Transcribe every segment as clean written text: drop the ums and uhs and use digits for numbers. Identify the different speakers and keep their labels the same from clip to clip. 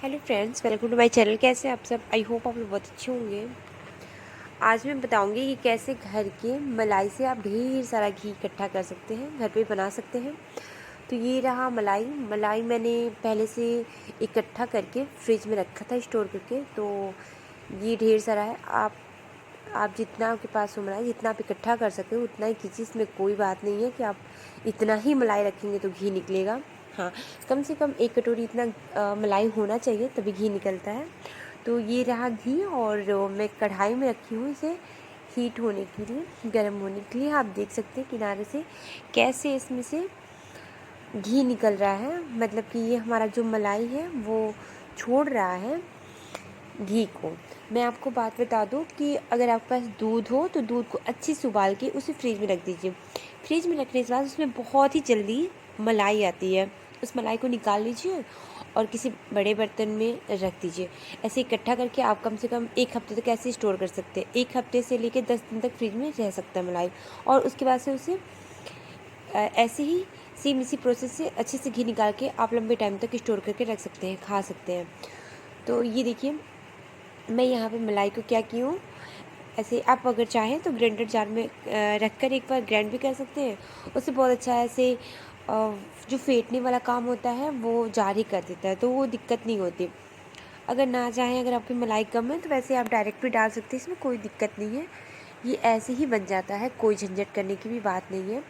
Speaker 1: Hello friends, welcome to my channel. कैसे आप सब? आई होप आप लोग बहुत अच्छे होंगे। आज मैं बताऊंगी कि कैसे घर के मलाई से आप ढेर सारा घी इकट्ठा कर सकते हैं, घर पे बना सकते हैं। तो ये रहा मलाई मैंने पहले से इकट्ठा करके फ्रिज में रखा था स्टोर करके। तो ये ढेर सारा है। आप जितना आपके पास हो मलाई, जितना आप इकट्ठा कर सकते हो उतना ही कीजिए। इसमें कोई बात नहीं है कि आप इतना ही मलाई रखेंगे तो घी निकलेगा। हाँ, कम से कम 1 कटोरी इतना मलाई होना चाहिए, तभी घी निकलता है। तो ये रहा घी, और मैं कढ़ाई में रखी हूँ इसे हीट होने के लिए, गर्म होने के लिए। आप देख सकते हैं किनारे से कैसे इसमें से घी निकल रहा है। मतलब कि ये हमारा जो मलाई है वो छोड़ रहा है घी को। मैं आपको बात बता दूं कि अगर आपके पास दूध हो तो दूध को अच्छे से उबाल के उसे फ्रिज में रख दीजिए। फ्रिज में रखने के बाद उसमें बहुत ही जल्दी मलाई आती है। उस मलाई को निकाल लीजिए और किसी बड़े बर्तन में रख दीजिए। ऐसे इकट्ठा करके आप कम से कम 1 हफ्ते तक ऐसे स्टोर कर सकते हैं। 1 हफ्ते से लेकर 10 दिन तक फ्रिज में रह सकता है मलाई। और उसके बाद से उसे ऐसे ही सेम इसी प्रोसेस से अच्छे से घी निकाल के आप लंबे टाइम तक स्टोर करके रख सकते हैं, खा सकते हैं। तो ये देखिए, मैं यहाँ पे मलाई को क्या की हूँ, ऐसे आप अगर चाहें तो ग्राइंडर जार में रख कर एक बार ग्राइंड भी कर सकते हैं। उससे बहुत अच्छा ऐसे जो फेंटने वाला काम होता है वो जार ही कर देता है, तो वो दिक्कत नहीं होती। अगर ना चाहें, अगर आपकी मलाई कम है तो वैसे आप डायरेक्ट भी डाल सकते हैं, इसमें कोई दिक्कत नहीं है। ये ऐसे ही बन जाता है, कोई झंझट करने की भी बात नहीं है।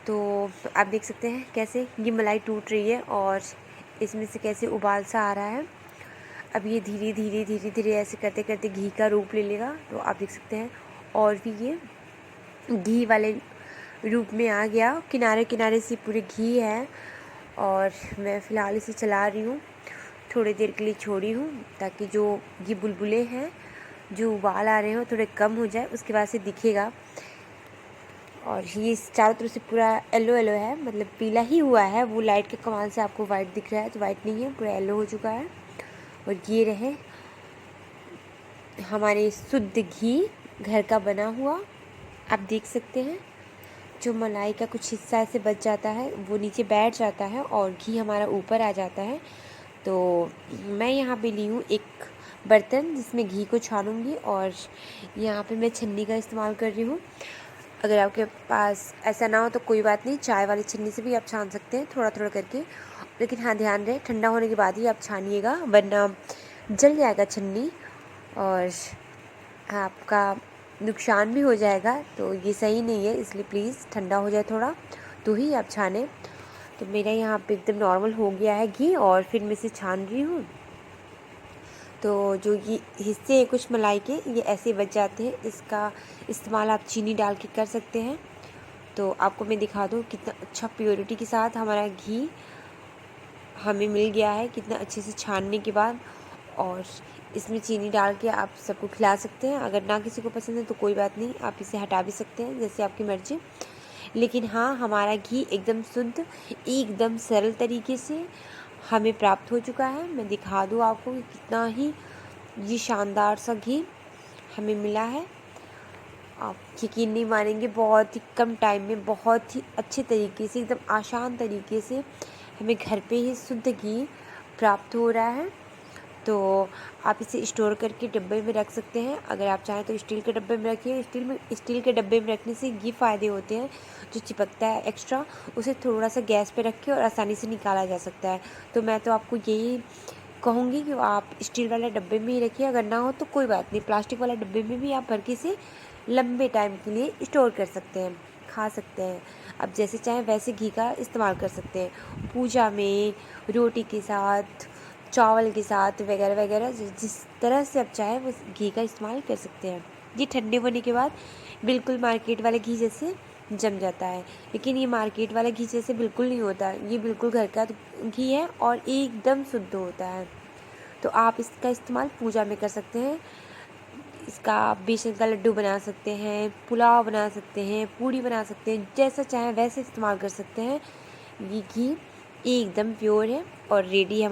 Speaker 1: तो आप देख सकते हैं कैसे ये मलाई टूट रही है और इसमें से कैसे उबाल सा आ रहा है। अब ये धीरे धीरे ऐसे करते करते घी का रूप ले लेगा। तो आप देख सकते हैं और भी ये घी वाले रूप में आ गया। किनारे किनारे से पूरे घी है और मैं फ़िलहाल इसे चला रही हूँ, थोड़ी देर के लिए छोड़ी हूँ ताकि जो ये बुलबुले हैं, जो उबाल आ रहे हो, थोड़े कम हो जाए। उसके बाद से दिखेगा। और ये चारों तरफ से पूरा येलो येलो है, मतलब पीला ही हुआ है। वो लाइट के कमाल से आपको वाइट दिख रहा है, तो वाइट नहीं है, पूरा येलो हो चुका है। और ये रहे हमारे शुद्ध घी, घर का बना हुआ। आप देख सकते हैं जो मलाई का कुछ हिस्सा ऐसे बच जाता है वो नीचे बैठ जाता है और घी हमारा ऊपर आ जाता है। तो मैं यहाँ पे ली हूँ एक बर्तन जिसमें घी को छानूंगी, और यहाँ पे मैं छन्नी का इस्तेमाल कर रही हूँ। अगर आपके पास ऐसा ना हो तो कोई बात नहीं, चाय वाली छन्नी से भी आप छान सकते हैं, थोड़ा थोड़ा करके। लेकिन हाँ, ध्यान रहे ठंडा होने के बाद ही आप छानिएगा, वरना जल जाएगा छन्नी और आपका नुकसान भी हो जाएगा। तो ये सही नहीं है, इसलिए प्लीज़ ठंडा हो जाए थोड़ा तो ही आप छानें। तो मेरा यहाँ पे एकदम नॉर्मल हो गया है घी, और फिर मैं इसे छान रही हूँ। तो जो ये हिस्से हैं कुछ मलाई के, ये ऐसे बच जाते हैं। इसका इस्तेमाल आप चीनी डाल के कर सकते हैं। तो आपको मैं दिखा दूँ कितना अच्छा प्योरिटी के साथ हमारा घी हमें मिल गया है, कितना अच्छे से छानने के बाद। और इसमें चीनी डाल के आप सबको खिला सकते हैं। अगर ना किसी को पसंद है तो कोई बात नहीं, आप इसे हटा भी सकते हैं, जैसे आपकी मर्ज़ी। लेकिन हाँ, हमारा घी एकदम शुद्ध, एकदम सरल तरीके से हमें प्राप्त हो चुका है। मैं दिखा दूँ आपको कि कितना ही ये शानदार सा घी हमें मिला है। आप यकीन नहीं मानेंगे, बहुत ही कम टाइम में, बहुत ही अच्छे तरीके से, एकदम आसान तरीके से हमें घर पे ही शुद्ध घी प्राप्त हो रहा है। तो आप इसे स्टोर करके डिब्बे में रख सकते हैं। अगर आप चाहें तो स्टील के डब्बे में रखिए। स्टील के डब्बे में रखने से ये फ़ायदे होते हैं, जो चिपकता है एक्स्ट्रा, उसे थोड़ा सा गैस पे रख के और आसानी से निकाला जा सकता है। तो मैं तो आपको यही कहूँगी कि आप स्टील वाले डब्बे में ही रखिए। अगर ना हो तो कोई बात नहीं, प्लास्टिक वाले डब्बे में भी आप भर के इसे लंबे टाइम के लिए स्टोर कर सकते हैं, खा सकते हैं। अब जैसे चाहें वैसे घी का इस्तेमाल कर सकते हैं, पूजा में, रोटी के साथ, चावल के साथ, वगैरह वगैरह। जिस तरह से आप चाहें वो घी का इस्तेमाल कर सकते हैं। ये ठंडे होने के बाद बिल्कुल मार्केट वाले घी जैसे जम जाता है, लेकिन ये मार्केट वाला घी जैसे बिल्कुल नहीं होता। ये बिल्कुल घर का घी है और एकदम शुद्ध होता है। तो आप इसका इस्तेमाल पूजा में कर सकते हैं। इसका आप बेसन का लड्डू बना सकते हैं, पुलाव बना सकते हैं, पूड़ी बना सकते हैं, जैसा चाहें वैसे इस्तेमाल कर सकते हैं। ये घी एकदम प्योर है और रेडी है।